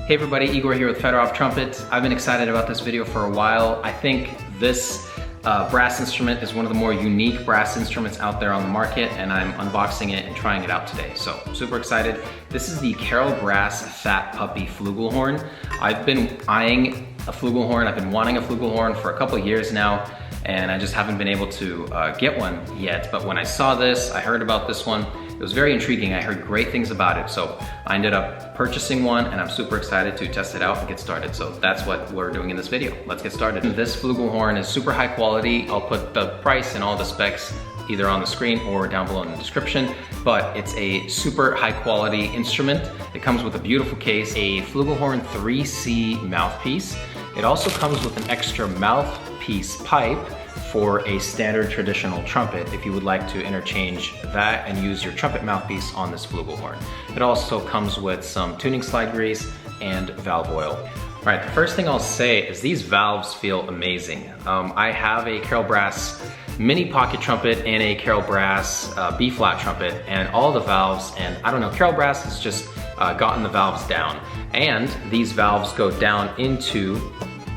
Hey everybody, Igor here with Fedorov Trumpet. I've been excited about this video for a while. I think this brass instrument is one of the more unique brass instruments out there on the market, and I'm unboxing it and trying it out today. So, super excited. This is the CarolBrass Fat Puppy Flugelhorn. I've been eyeing a Flugelhorn. I've been wanting a Flugelhorn for a couple of years now, and I just haven't been able to get one yet. But when I saw this, I heard about this one. It was very intriguing. I heard great things about it. So I ended up purchasing one, and I'm super excited to test it out and get started. So that's what we're doing in this video. Let's get started. This Flugelhorn is super high quality. I'll put the price and all the specs either on the screen or down below in the description, but it's a super high quality instrument. It comes with a beautiful case, a Flugelhorn 3C mouthpiece. It also comes with an extra mouthpiece pipe for a standard traditional trumpet if you would like to interchange that and use your trumpet mouthpiece on this Flugelhorn. It also comes with some tuning slide grease and valve oil. All right, the first thing I'll say is these valves feel amazing. I have a CarolBrass mini pocket trumpet and a CarolBrass B-flat trumpet, and all the valves, and I don't know, CarolBrass has just gotten the valves down, and these valves go down into,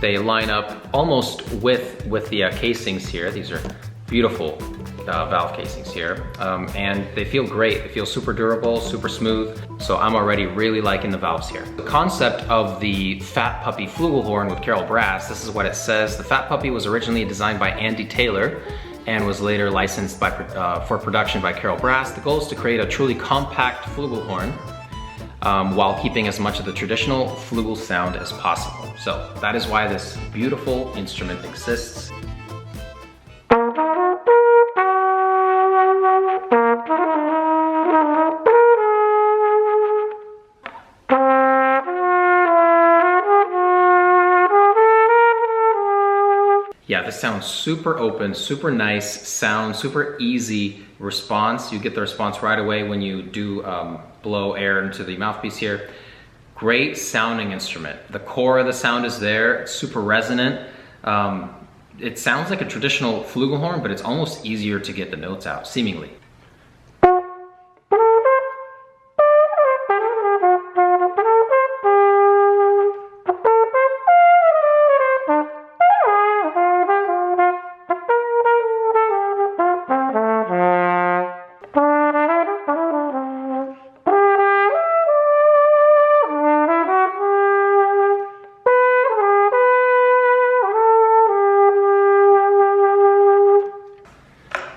they line up almost with the casings here. These are beautiful valve casings here, and they feel great. They feel super durable, super smooth, so I'm already really liking the valves here. The concept of the Fat Puppy Flugelhorn with CarolBrass, this is what it says. The Fat Puppy was originally designed by Andy Taylor and was later licensed for production by CarolBrass. The goal is to create a truly compact Flugelhorn while keeping as much of the traditional flugel sound as possible. So that is why this beautiful instrument exists. Yeah, this sounds super open, super nice sound, super easy response. You get the response right away when you do blow air into the mouthpiece here. Great sounding instrument. The core of the sound is there. It's super resonant. It sounds like a traditional Flugelhorn, but it's almost easier to get the notes out, seemingly.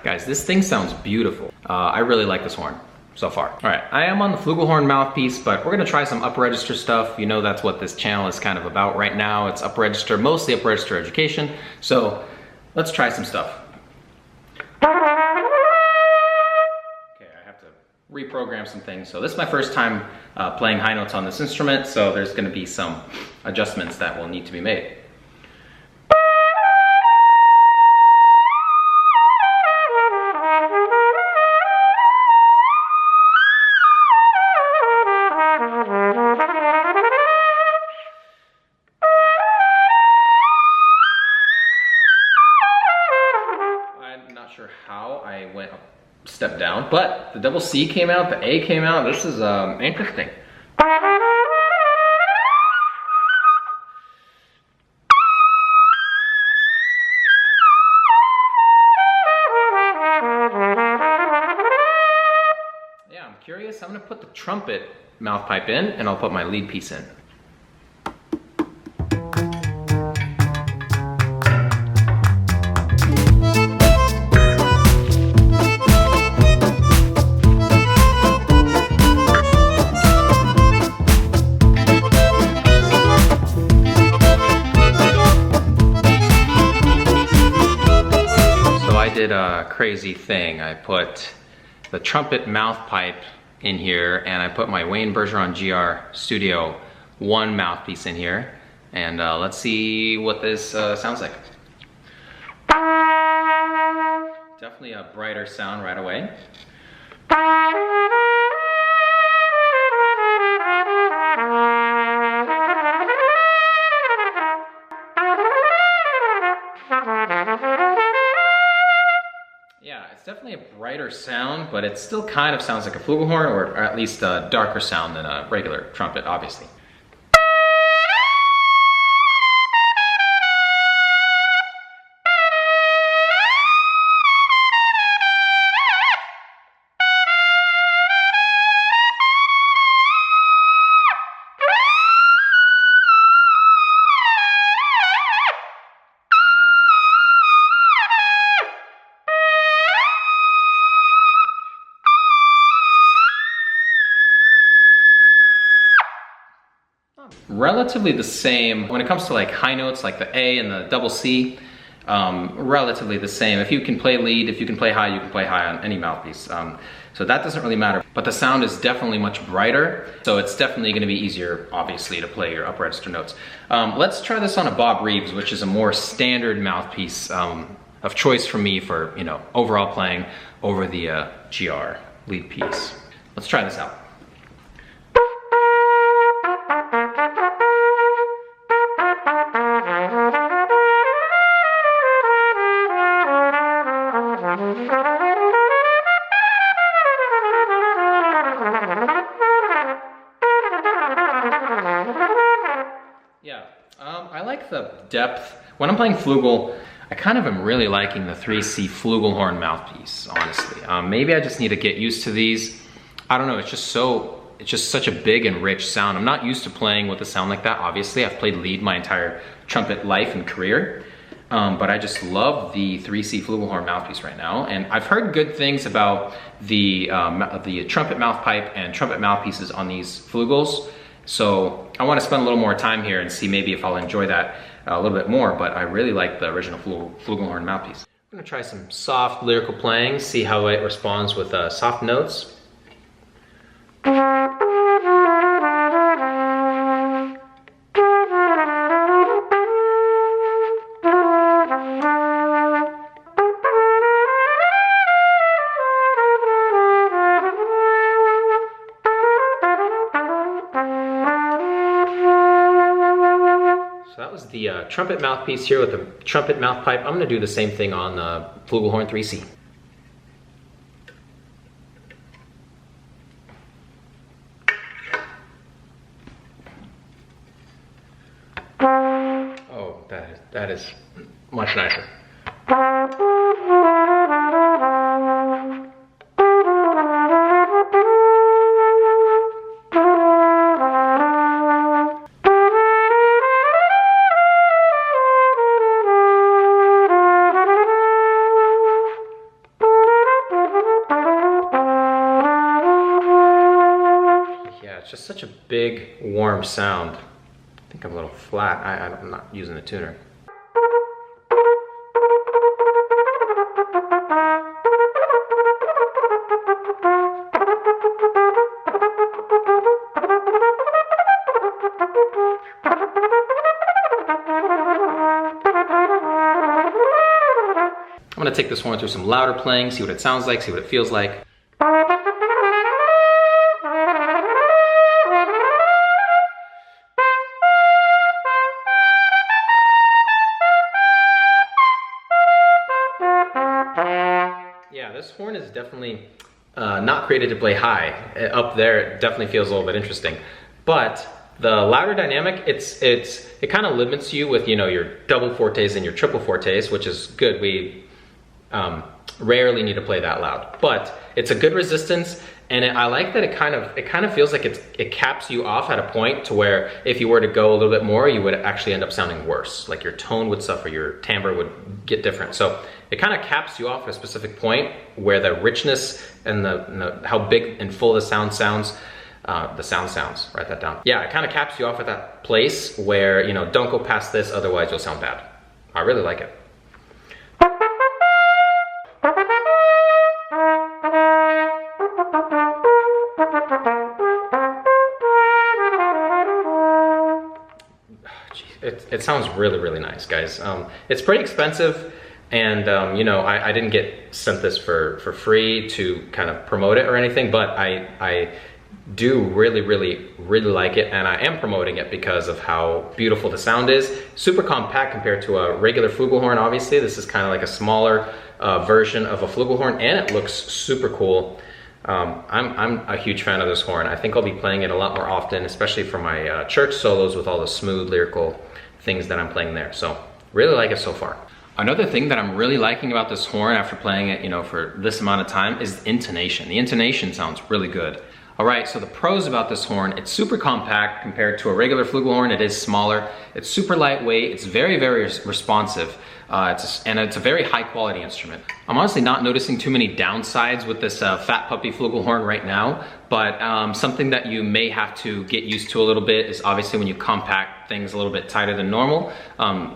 Guys, this thing sounds beautiful. I really like this horn so far. All right, I am on the Flugelhorn mouthpiece, but we're gonna try some upper register stuff. You know that's what this channel is kind of about right now. It's upper register, mostly upper register education. So let's try some stuff. Okay, I have to reprogram some things. So this is my first time playing high notes on this instrument, so there's gonna be some adjustments that will need to be made. How I went a step down, but the double C came out, the A came out. This is interesting. Yeah, I'm curious. I'm gonna put the trumpet mouthpipe in, and I'll put my lead piece in. Did a crazy thing. I put the trumpet mouthpipe in here, and I put my Wayne Bergeron GR Studio 1 mouthpiece in here, and let's see what this sounds like. Definitely a brighter sound right away. Yeah, it's definitely a brighter sound, but it still kind of sounds like a flugelhorn, or at least a darker sound than a regular trumpet, obviously. Relatively the same. When it comes to like high notes, like the A and the double C, relatively the same. If you can play lead, if you can play high, you can play high on any mouthpiece. So that doesn't really matter. But the sound is definitely much brighter, so it's definitely gonna be easier, obviously, to play your upper register notes. Let's try this on a Bob Reeves, which is a more standard mouthpiece of choice for me for, you know, overall playing over the GR lead piece. Let's try this out. I like the depth. When I'm playing Flugel, I kind of am really liking the 3C Flugelhorn mouthpiece, honestly. Maybe I just need to get used to these. I don't know, it's just such a big and rich sound. I'm not used to playing with a sound like that, obviously. I've played lead my entire trumpet life and career. But I just love the 3C Flugelhorn mouthpiece right now. And I've heard good things about the trumpet mouthpipe and trumpet mouthpieces on these Flugels. So I want to spend a little more time here and see maybe if I'll enjoy that a little bit more, but I really like the original Flugelhorn mouthpiece. I'm going to try some soft lyrical playing, see how it responds with soft notes. That was the trumpet mouthpiece here with the trumpet mouthpipe. I'm going to do the same thing on the Flugelhorn 3C. Oh, that is much nicer. Just such a big, warm sound. I think I'm a little flat. I'm not using the tuner. I'm gonna take this horn through some louder playing, see what it sounds like, see what it feels like. Yeah, this horn is definitely not created to play high. Up there, it definitely feels a little bit interesting. But the louder dynamic, it kind of limits you with, you know, your double fortes and your triple fortes, which is good. We rarely need to play that loud, but it's a good resistance. And I like that it kind of feels like it caps you off at a point to where if you were to go a little bit more, you would actually end up sounding worse. Like your tone would suffer, your timbre would get different. So it kind of caps you off at a specific point where the richness and how big and full the sound sounds, write that down. Yeah, it kind of caps you off at that place where, you know, don't go past this, otherwise you'll sound bad. I really like it. It sounds really, really nice, guys. It's pretty expensive, and you know, I didn't get sent this for free to kind of promote it or anything, but I do really, really, really like it, and I am promoting it because of how beautiful the sound is. Super compact compared to a regular Flugelhorn, obviously. This is kind of like a smaller version of a Flugelhorn, and it looks super cool. I'm a huge fan of this horn. I think I'll be playing it a lot more often, especially for my church solos with all the smooth lyrical things that I'm playing there. So really like it so far. Another thing that I'm really liking about this horn after playing it, you know, for this amount of time is the intonation. The intonation sounds really good. All right, so the pros about this horn, it's super compact compared to a regular Flugelhorn. It is smaller, it's super lightweight, it's very, very responsive. It's a very high quality instrument. I'm honestly not noticing too many downsides with this Fat Puppy Flugelhorn right now, but something that you may have to get used to a little bit is obviously when you compact things a little bit tighter than normal.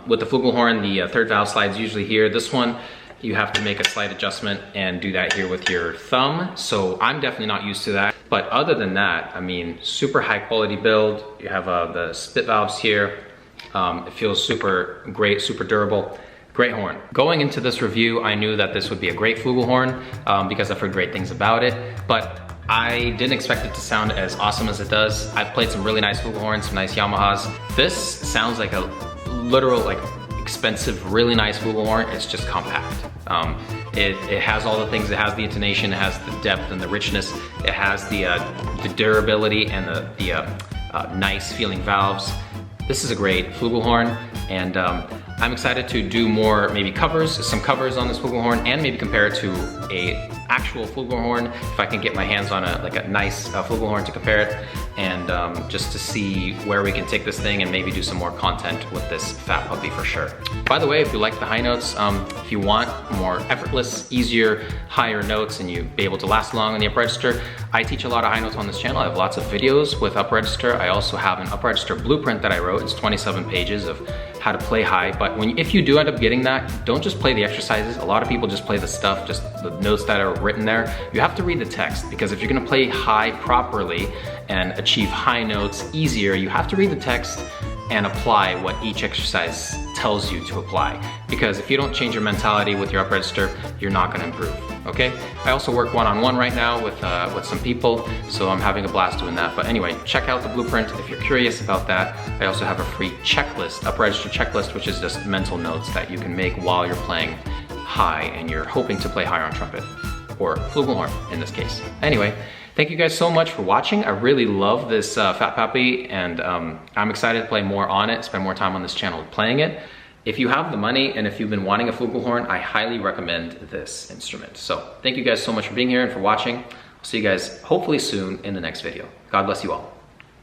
With the Flugelhorn, the third valve slides usually here. This one, you have to make a slight adjustment and do that here with your thumb. So I'm definitely not used to that. But other than that, I mean, super high quality build. You have the spit valves here. It feels super great, super durable. Great horn. Going into this review, I knew that this would be a great Flugelhorn because I've heard great things about it, but I didn't expect it to sound as awesome as it does. I've played some really nice Flugelhorns, some nice Yamahas. This sounds like a literal, like, expensive, really nice Flugelhorn. It's just compact. It has all the things. It has the intonation, it has the depth and the richness, it has the durability and the nice feeling valves. This is a great Flugelhorn, and I'm excited to do more, maybe some covers on this Flugelhorn, and maybe compare it to a actual Flugelhorn if I can get my hands on a nice Flugelhorn to compare it, and just to see where we can take this thing and maybe do some more content with this Fat Puppy for sure. By the way, if you like the high notes, if you want more effortless, easier, higher notes and you be able to last long on the up register, I teach a lot of high notes on this channel. I have lots of videos with up register. I also have an up register blueprint that I wrote. It's 27 pages of how to play high, but if you do end up getting that, don't just play the exercises. A lot of people just play the stuff, just the notes that are written there. You have to read the text, because if you're gonna play high properly and achieve high notes easier, you have to read the text and apply what each exercise tells you to apply. Because if you don't change your mentality with your up register, you're not gonna improve, okay? I also work one-on-one right now with some people, so I'm having a blast doing that. But anyway, check out the blueprint if you're curious about that. I also have a free checklist, up register checklist, which is just mental notes that you can make while you're playing high and you're hoping to play higher on trumpet, or Flugelhorn in this case. Anyway, thank you guys so much for watching. I really love this Fat Puppy, and I'm excited to play more on it, spend more time on this channel playing it. If you have the money and if you've been wanting a Flugelhorn, I highly recommend this instrument. So thank you guys so much for being here and for watching. I'll see you guys hopefully soon in the next video. God bless you all.